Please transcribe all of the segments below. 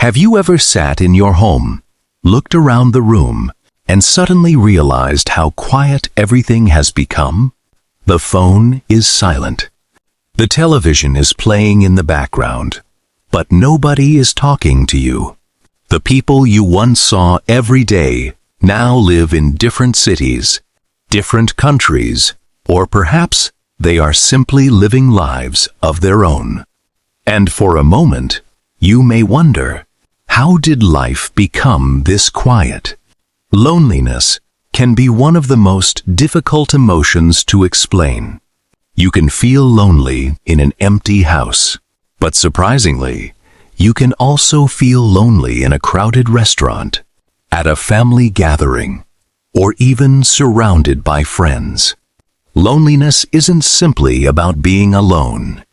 Have you ever sat in your home, looked around the room, and suddenly realized how quiet everything has become? The phone is silent. The television is playing in the background, but nobody is talking to you. The people you once saw every day now live in different cities, different countries, or perhaps they are simply living lives of their own. And for a moment, you may wonder, how did life become this quiet? Loneliness can be one of the most difficult emotions to explain. You can feel lonely in an empty house, but surprisingly, you can also feel lonely in a crowded restaurant, at a family gathering, or even surrounded by friends. Loneliness isn't simply about being alone.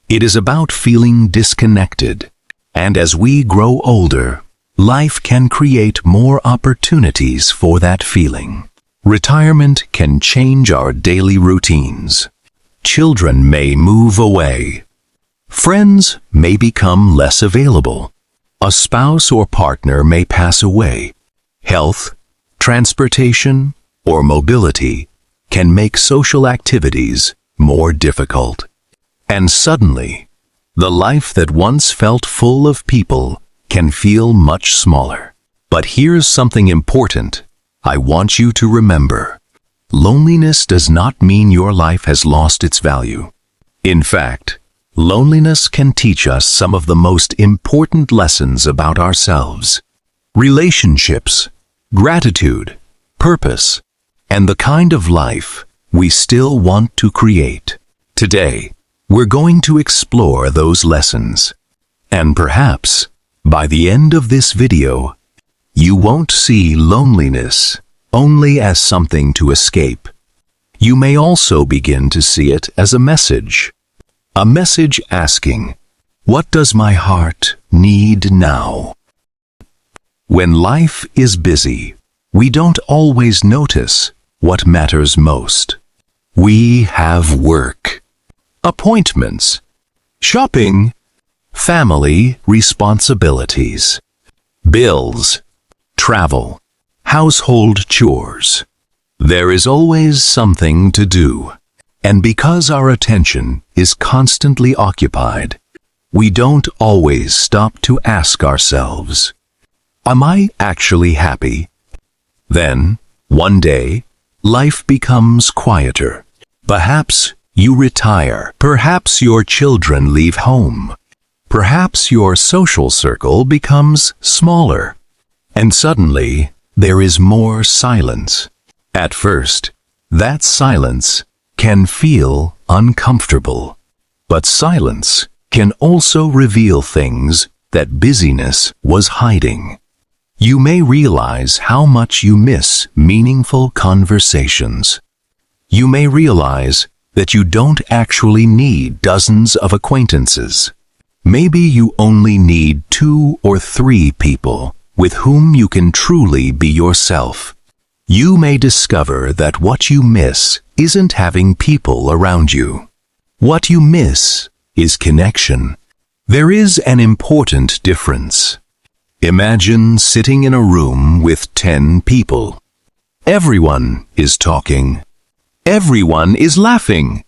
It is about feeling disconnected. And as we grow older, life can create more opportunities for that feeling. Retirement can change our daily routines. Children may move away. Friends may become less available. A spouse or partner may pass away. Health, transportation, or mobility can make social activities more difficult. And suddenly, the life that once felt full of people can feel much smaller. But here's something important I want you to remember. Loneliness does not mean your life has lost its value. In fact, loneliness can teach us some of the most important lessons about ourselves. Relationships, gratitude, purpose, and the kind of life we still want to create. Today, we're going to explore those lessons. And perhaps, by the end of this video, you won't see loneliness only as something to escape. You may also begin to see it as a message asking, what does my heart need now? When life is busy, we don't always notice what matters most. We have work, appointments, shopping, family responsibilities, bills, travel, household chores. There is always something to do, and because our attention is constantly occupied, we don't always stop to ask ourselves, am I actually happy? Then, one day, life becomes quieter. Perhaps you retire. Perhaps your children leave home. Perhaps your social circle becomes smaller. And suddenly, there is more silence. At first, that silence can feel uncomfortable. But silence can also reveal things that busyness was hiding. You may realize how much you miss meaningful conversations. You may realize that you don't actually need dozens of acquaintances. Maybe you only need 2 or 3 people with whom you can truly be yourself. You may discover that what you miss isn't having people around you. What you miss is connection. There is an important difference. Imagine sitting in a room with 10 people. Everyone is talking. Everyone is laughing.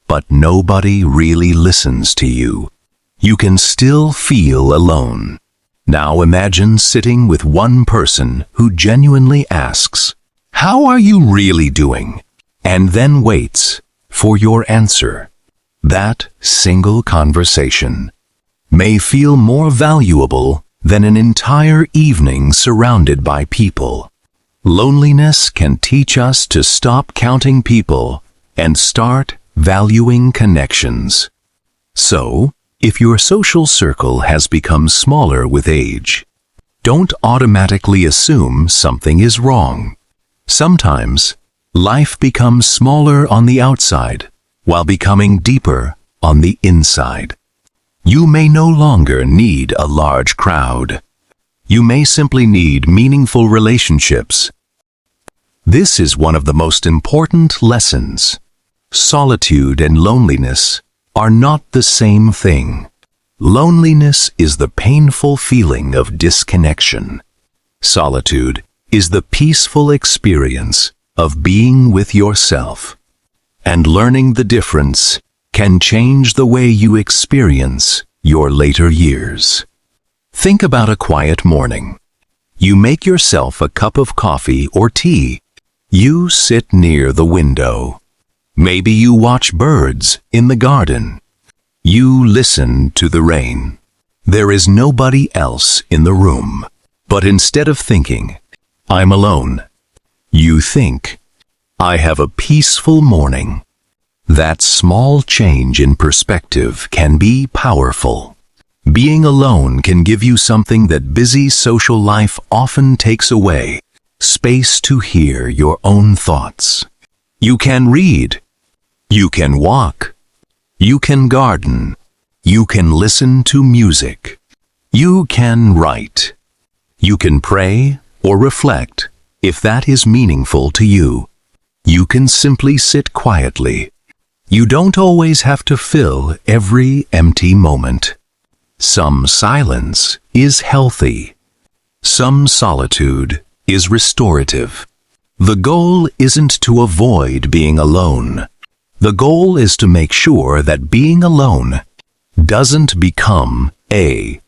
But nobody really listens to you. You can still feel alone. Now imagine sitting with one person who genuinely asks, "How are you really doing?" and then waits for your answer. That single conversation may feel more valuable than an entire evening surrounded by people. Loneliness can teach us to stop counting people and start valuing connections. So, if your social circle has become smaller with age, don't automatically assume something is wrong. Sometimes, life becomes smaller on the outside while becoming deeper on the inside. You may no longer need a large crowd. You may simply need meaningful relationships. This is one of the most important lessons. Solitude and loneliness are not the same thing. Loneliness is the painful feeling of disconnection. Solitude is the peaceful experience of being with yourself. And learning the difference can change the way you experience your later years. Think about a quiet morning. You make yourself a cup of coffee or tea. You sit near the window. Maybe you watch birds in the garden. You listen to the rain. There is nobody else in the room. But instead of thinking, "I'm alone," you think, "I have a peaceful morning." That small change in perspective can be powerful. Being alone can give you something that busy social life often takes away: space to hear your own thoughts. You can read. You can walk. You can garden. You can listen to music. You can write. You can pray or reflect if that is meaningful to you. You can simply sit quietly. You don't always have to fill every empty moment. Some silence is healthy. Some solitude is restorative. The goal isn't to avoid being alone. The goal is to make sure that being alone doesn't become a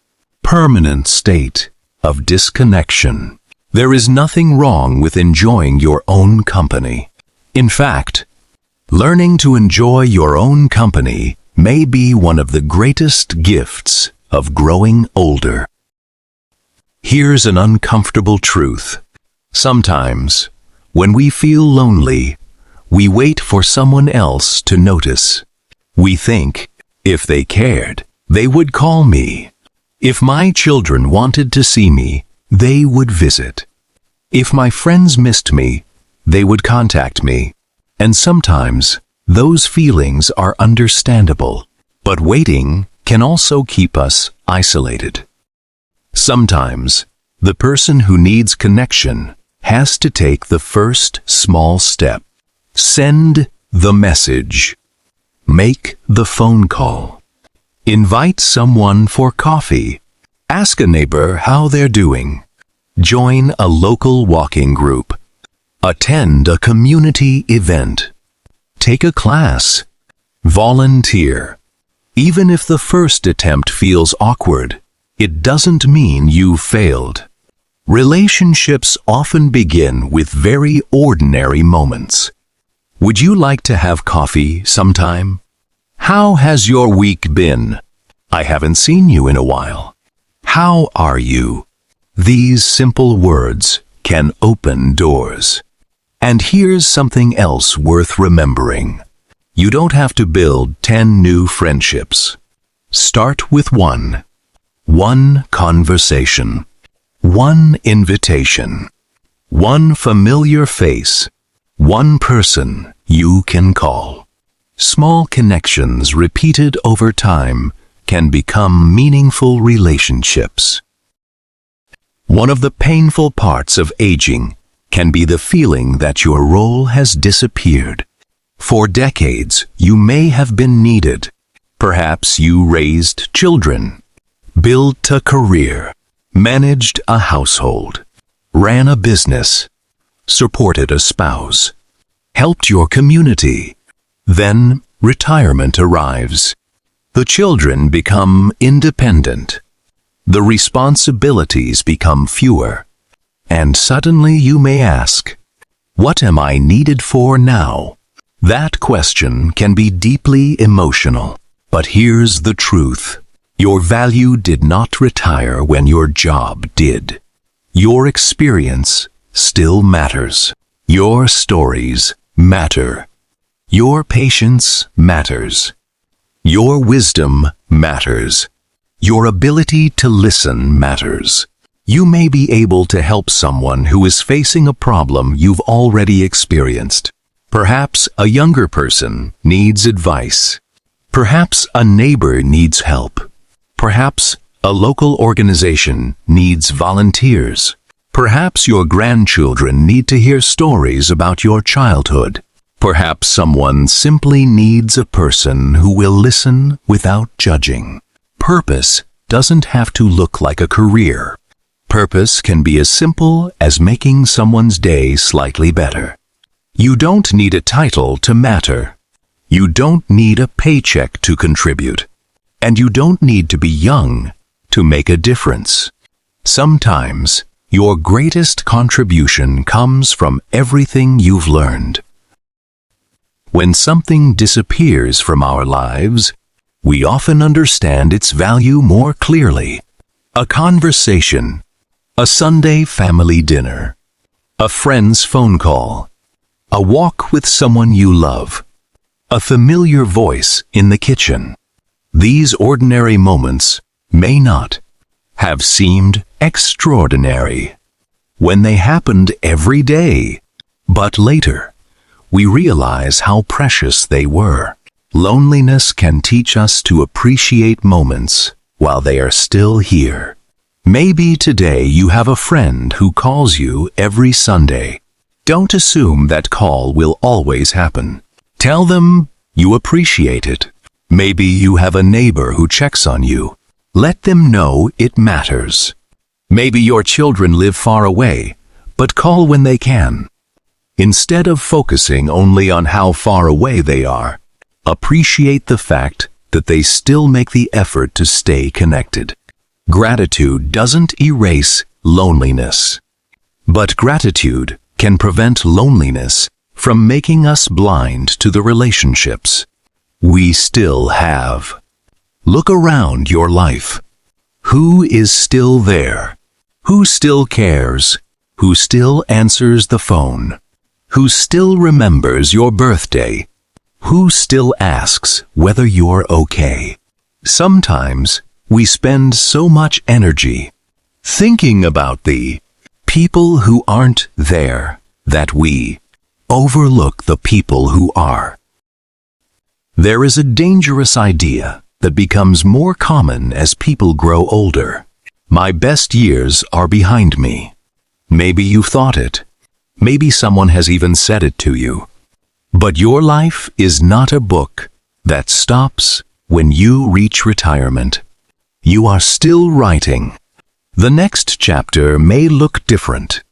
permanent state of disconnection. There is nothing wrong with enjoying your own company. In fact, learning to enjoy your own company may be one of the greatest gifts of growing older. Here's an uncomfortable truth. Sometimes, when we feel lonely, we wait for someone else to notice. We think, if they cared, they would call me. If my children wanted to see me, they would visit. If my friends missed me, they would contact me. And sometimes, those feelings are understandable. But waiting can also keep us isolated. Sometimes, the person who needs connection has to take the first small step. Send the message. Make the phone call. Invite someone for coffee. Ask a neighbor how they're doing. Join a local walking group. Attend a community event. Take a class. Volunteer. Even if the first attempt feels awkward, it doesn't mean you failed. Relationships often begin with very ordinary moments. Would you like to have coffee sometime? How has your week been? I haven't seen you in a while. How are you? These simple words can open doors. And here's something else worth remembering. You don't have to build 10 new friendships. Start with one. One conversation. One invitation. One familiar face. One person you can call. Small connections repeated over time can become meaningful relationships. One of the painful parts of aging can be the feeling that your role has disappeared. For decades, you may have been needed. Perhaps you raised children, built a career, managed a household, ran a business, supported a spouse, helped your community. Then retirement arrives. The children become independent. The responsibilities become fewer. And suddenly you may ask, what am I needed for now? That question can be deeply emotional. But here's the truth. Your value did not retire when your job did. Your experience still matters. Your stories matter. Your patience matters. Your wisdom matters. Your ability to listen matters. You may be able to help someone who is facing a problem you've already experienced. Perhaps a younger person needs advice. Perhaps a neighbor needs help. Perhaps a local organization needs volunteers. Perhaps your grandchildren need to hear stories about your childhood. Perhaps someone simply needs a person who will listen without judging. Purpose doesn't have to look like a career. Purpose can be as simple as making someone's day slightly better. You don't need a title to matter. You don't need a paycheck to contribute. And you don't need to be young to make a difference. Sometimes, your greatest contribution comes from everything you've learned. When something disappears from our lives, we often understand its value more clearly. A conversation, a Sunday family dinner, a friend's phone call, a walk with someone you love, a familiar voice in the kitchen. These ordinary moments may not have seemed extraordinary when they happened every day, but later we realize how precious they were. Loneliness can teach us to appreciate moments while they are still here. Maybe today you have a friend who calls you every Sunday. Don't assume that call will always happen. Tell them you appreciate it. Maybe you have a neighbor who checks on you. Let them know it matters. Maybe your children live far away, but call when they can. Instead of focusing only on how far away they are, appreciate the fact that they still make the effort to stay connected. Gratitude doesn't erase loneliness, but gratitude can prevent loneliness from making us blind to the relationships we still have. Look around your life. Who is still there? Who still cares? Who still answers the phone? Who still remembers your birthday? Who still asks whether you're okay? Sometimes we spend so much energy thinking about the people who aren't there that we overlook the people who are. There is a dangerous idea that becomes more common as people grow older. My best years are behind me. Maybe you've thought it. Maybe someone has even said it to you. But your life is not a book that stops when you reach retirement. You are still writing. The next chapter may look different.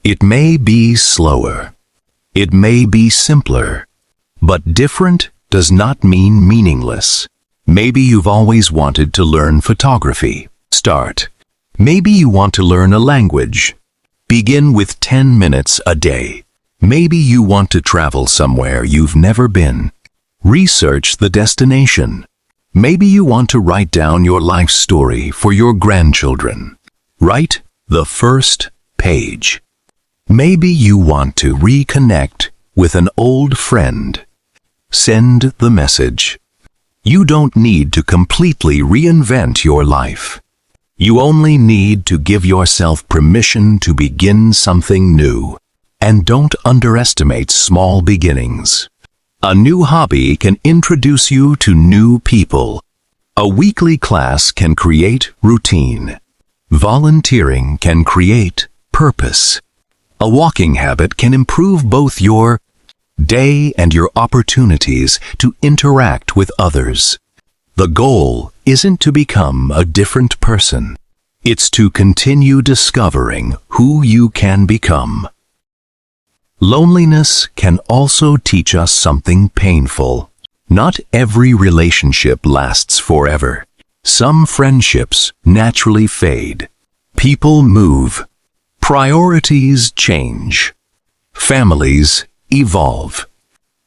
It may be slower. It may be simpler. But different does not mean meaningless. Maybe you've always wanted to learn photography. Start. Maybe you want to learn a language. Begin with 10 minutes a day. Maybe you want to travel somewhere you've never been. Research the destination. Maybe you want to write down your life story for your grandchildren. Write the first page. Maybe you want to reconnect with an old friend. Send the message. You don't need to completely reinvent your life. You only need to give yourself permission to begin something new. And don't underestimate small beginnings. A new hobby can introduce you to new people. A weekly class can create routine. Volunteering can create purpose. A walking habit can improve both your day and your opportunities to interact with others. The goal isn't to become a different person. It's to continue discovering who you can become. Loneliness can also teach us something painful. Not every relationship lasts forever. Some friendships naturally fade. People move. Priorities change. Families evolve.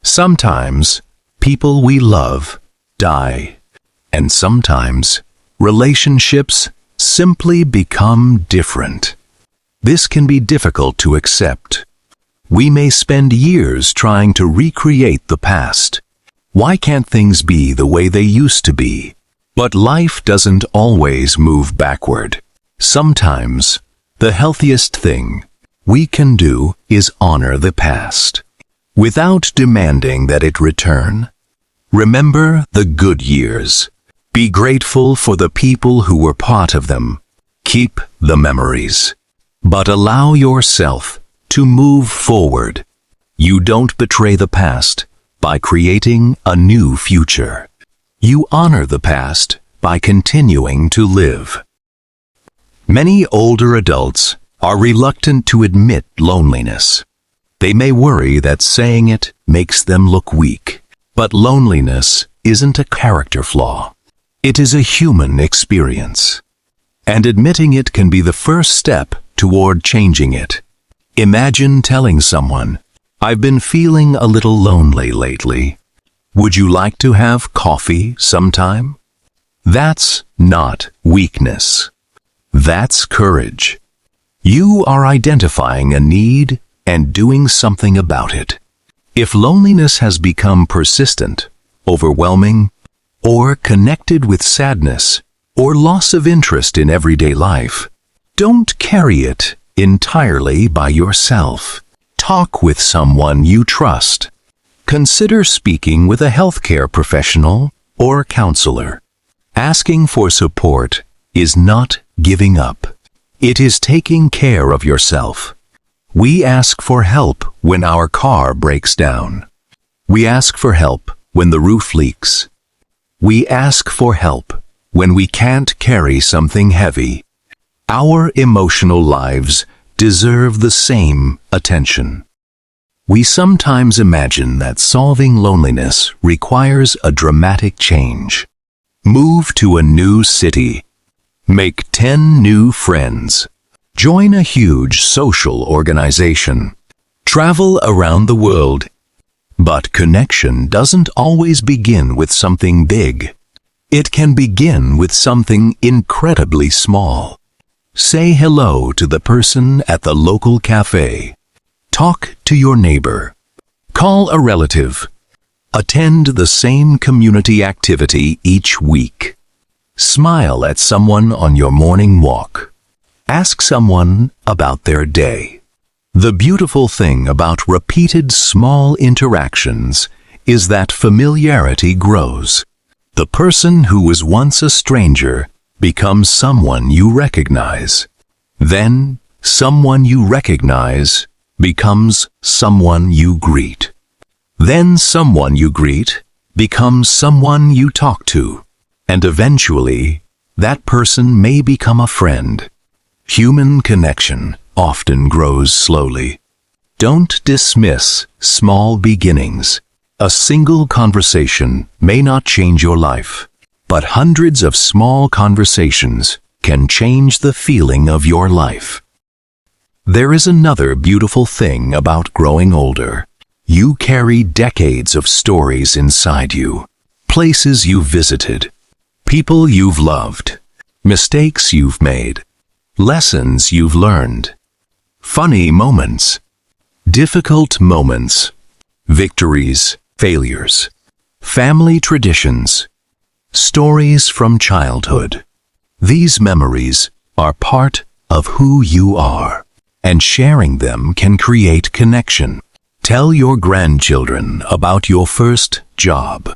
Sometimes people we love die. And sometimes relationships simply become different. This can be difficult to accept. We may spend years trying to recreate the past. Why can't things be the way they used to be? But life doesn't always move backward. Sometimes the healthiest thing we can do is honor the past, without demanding that it return. Remember the good years. Be grateful for the people who were part of them. Keep the memories. But allow yourself to move forward. You don't betray the past by creating a new future. You honor the past by continuing to live. Many older adults are reluctant to admit loneliness. They may worry that saying it makes them look weak. But loneliness isn't a character flaw. It is a human experience. And admitting it can be the first step toward changing it. Imagine telling someone, "I've been feeling a little lonely lately. Would you like to have coffee sometime?" That's not weakness. That's courage. You are identifying a need and doing something about it. If loneliness has become persistent, overwhelming, or connected with sadness or loss of interest in everyday life, don't carry it entirely by yourself. Talk with someone you trust. Consider speaking with a healthcare professional or counselor. Asking for support is not giving up. It is taking care of yourself. We ask for help when our car breaks down. We ask for help when the roof leaks. We ask for help when we can't carry something heavy. Our emotional lives deserve the same attention. We sometimes imagine that solving loneliness requires a dramatic change. Move to a new city. Make 10 new friends. Join a huge social organization. Travel around the world. But connection doesn't always begin with something big. It can begin with something incredibly small. Say hello to the person at the local cafe. Talk to your neighbor. Call a relative. Attend the same community activity each week. Smile at someone on your morning walk. Ask someone about their day. The beautiful thing about repeated small interactions is that familiarity grows. The person who was once a stranger becomes someone you recognize. Then, someone you recognize becomes someone you greet. Then someone you greet becomes someone you talk to. And eventually, that person may become a friend. Human connection often grows slowly. Don't dismiss small beginnings. A single conversation may not change your life, but hundreds of small conversations can change the feeling of your life. There is another beautiful thing about growing older. You carry decades of stories inside you. Places you've visited, people you've loved, mistakes you've made, lessons you've learned, funny moments, difficult moments, victories, failures, family traditions, stories from childhood. These memories are part of who you are, and sharing them can create connection. Tell your grandchildren about your first job.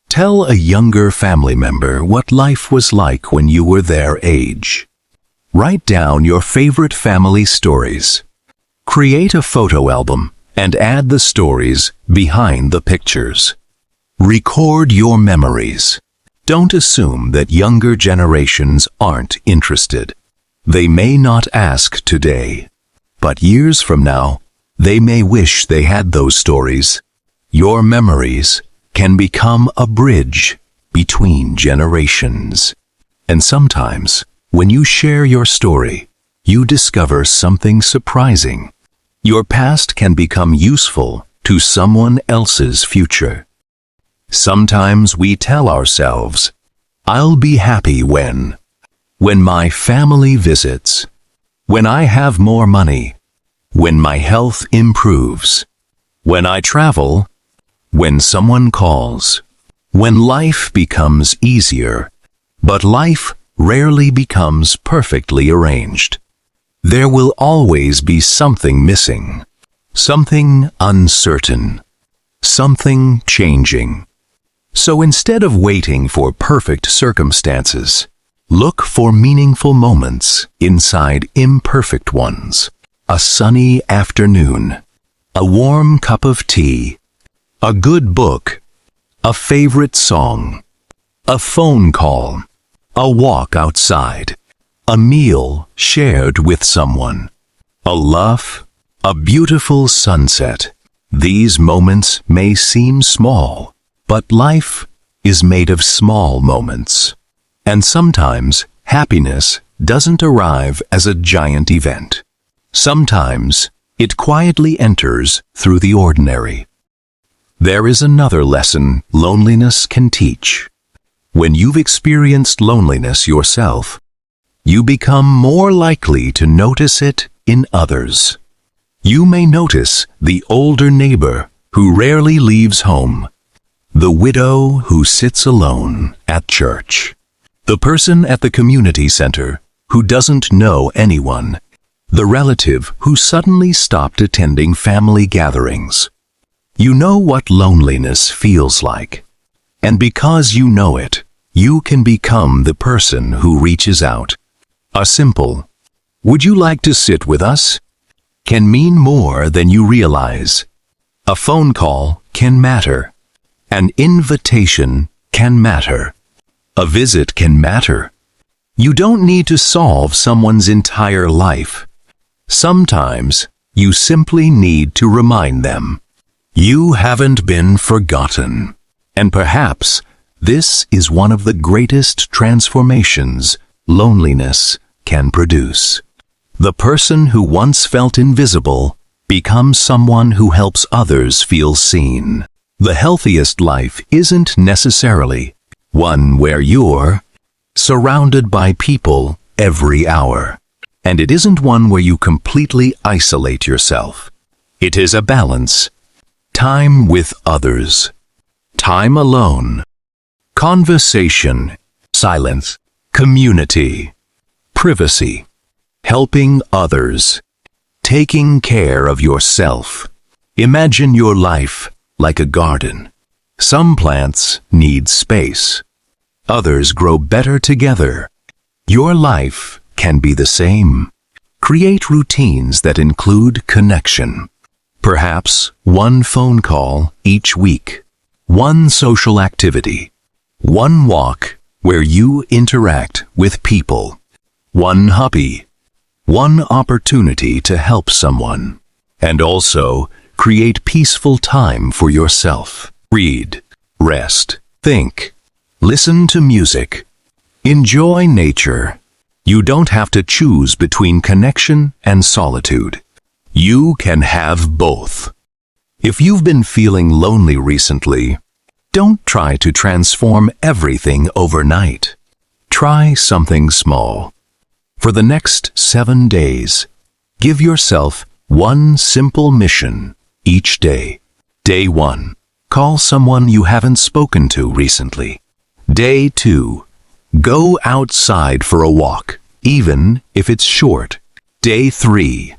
Tell a younger family member what life was like when you were their age. Write down your favorite family stories. Create a photo album and add the stories behind the pictures. Record your memories. Don't assume that younger generations aren't interested. They may not ask today, but years from now, they may wish they had those stories. Your memories can become a bridge between generations. And sometimes, when you share your story, you discover something surprising. Your past can become useful to someone else's future. Sometimes we tell ourselves, "I'll be happy when my family visits, when I have more money, when my health improves, when I travel, when someone calls, when life becomes easier." But life rarely becomes perfectly arranged. There will always be something missing, something uncertain, something changing. So instead of waiting for perfect circumstances, look for meaningful moments inside imperfect ones. A sunny afternoon, a warm cup of tea, a good book, a favorite song, a phone call, a walk outside, a meal shared with someone, a laugh, a beautiful sunset. These moments may seem small, but life is made of small moments. And sometimes happiness doesn't arrive as a giant event. Sometimes it quietly enters through the ordinary. There is another lesson loneliness can teach. When you've experienced loneliness yourself, you become more likely to notice it in others. You may notice the older neighbor who rarely leaves home, the widow who sits alone at church, the person at the community center who doesn't know anyone, the relative who suddenly stopped attending family gatherings. You know what loneliness feels like, and because you know it, you can become the person who reaches out. A simple, "Would you like to sit with us?" can mean more than you realize. A phone call can matter. An invitation can matter. A visit can matter. You don't need to solve someone's entire life. Sometimes you simply need to remind them you haven't been forgotten. And perhaps this is one of the greatest transformations loneliness can produce. The person who once felt invisible becomes someone who helps others feel seen. The healthiest life isn't necessarily one where you're surrounded by people every hour. And it isn't one where you completely isolate yourself. It is a balance. Time with others. Time alone. Conversation. Silence. Community. Privacy. Helping others. Taking care of yourself. Imagine your life like a garden. Some plants need space. Others grow better together. Your life can be the same. Create routines that include connection. Perhaps one phone call each week. One social activity. One walk where you interact with people. One hobby. One opportunity to help someone. And also, create peaceful time for yourself. Read, rest, think, listen to music, enjoy nature. You don't have to choose between connection and solitude. You can have both. If you've been feeling lonely recently, don't try to transform everything overnight. Try something small. For the next 7 days, give yourself one simple mission each day. Day 1. Call someone you haven't spoken to recently. Day 2. Go outside for a walk, even if it's short. Day 3.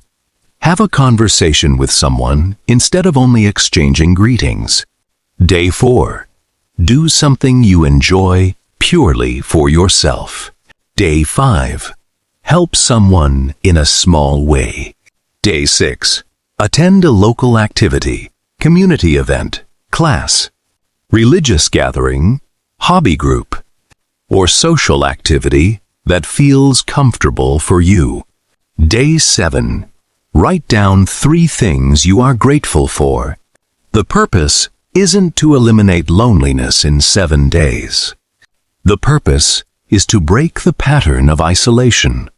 Have a conversation with someone instead of only exchanging greetings. Day 4. Do something you enjoy purely for yourself. Day 5. Help someone in a small way. Day 6. Attend a local activity, community event, class, religious gathering, hobby group, or social activity that feels comfortable for you. Day 7. Write down 3 things you are grateful for. The purpose isn't to eliminate loneliness in 7 days. The purpose is to break the pattern of isolation.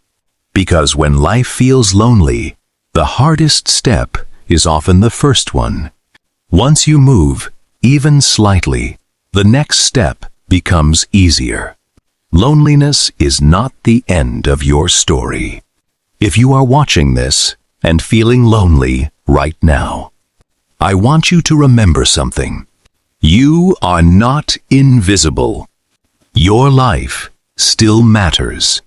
Because when life feels lonely, the hardest step is often the first one. Once you move, even slightly, the next step becomes easier. Loneliness is not the end of your story. If you are watching this and feeling lonely right now, I want you to remember something. You are not invisible. Your life still matters.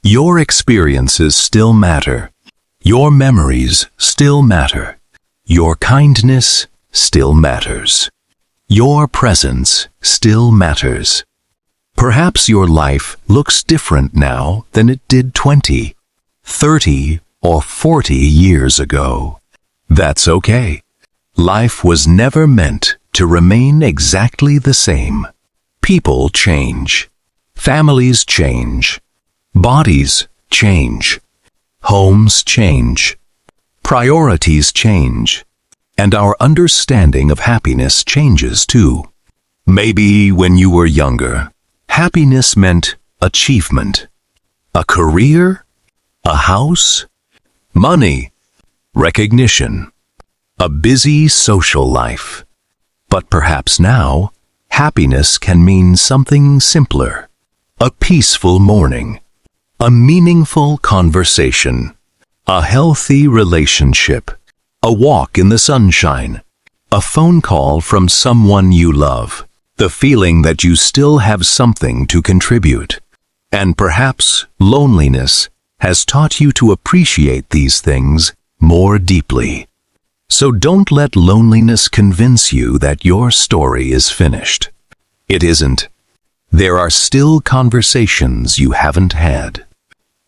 Your experiences still matter. Your memories still matter. Your kindness still matters. Your presence still matters. Perhaps your life looks different now than it did 20, 30, or 40 years ago. That's okay. Life was never meant to remain exactly the same. People change. Families change. Bodies change. Homes change. Priorities change. And our understanding of happiness changes too. Maybe when you were younger, happiness meant achievement. A career, a house, money, recognition, a busy social life. But perhaps now, happiness can mean something simpler. A peaceful morning, a meaningful conversation, a healthy relationship, a walk in the sunshine, a phone call from someone you love, the feeling that you still have something to contribute. And perhaps loneliness has taught you to appreciate these things more deeply. So don't let loneliness convince you that your story is finished. It isn't. There are still conversations you haven't had,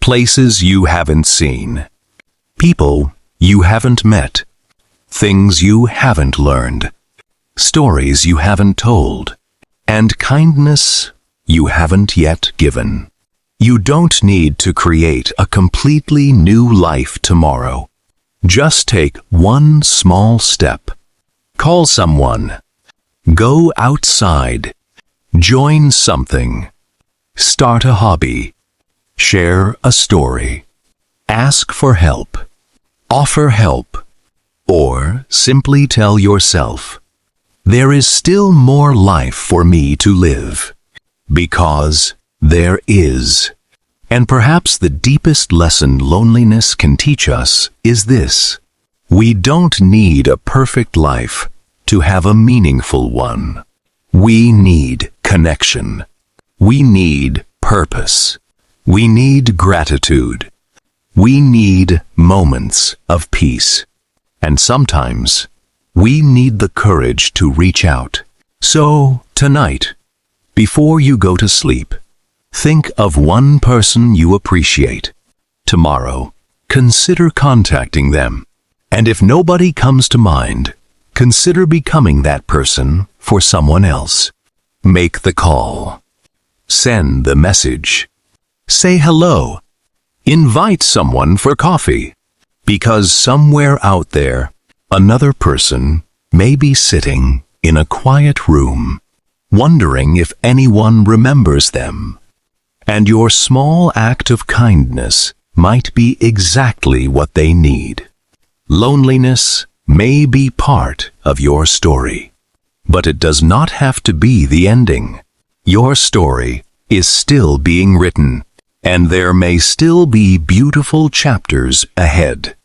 places you haven't seen, people you haven't met, things you haven't learned, stories you haven't told, and kindness you haven't yet given. You don't need to create a completely new life tomorrow. Just take one small step. Call someone. Go outside. Join something. Start a hobby. Share a story. Ask for help. Offer help. Or simply tell yourself, there is still more life for me to live. Because there is. And perhaps the deepest lesson loneliness can teach us is this: we don't need a perfect life to have a meaningful one. We need connection. We need purpose. We need gratitude. We need moments of peace. And sometimes, we need the courage to reach out. So, tonight, before you go to sleep, think of one person you appreciate. Tomorrow, consider contacting them. And if nobody comes to mind, consider becoming that person for someone else. Make the call. Send the message. Say hello. Invite someone for coffee. Because somewhere out there, another person may be sitting in a quiet room, wondering if anyone remembers them. And your small act of kindness might be exactly what they need. Loneliness may be part of your story, but it does not have to be the ending. Your story is still being written, and there may still be beautiful chapters ahead.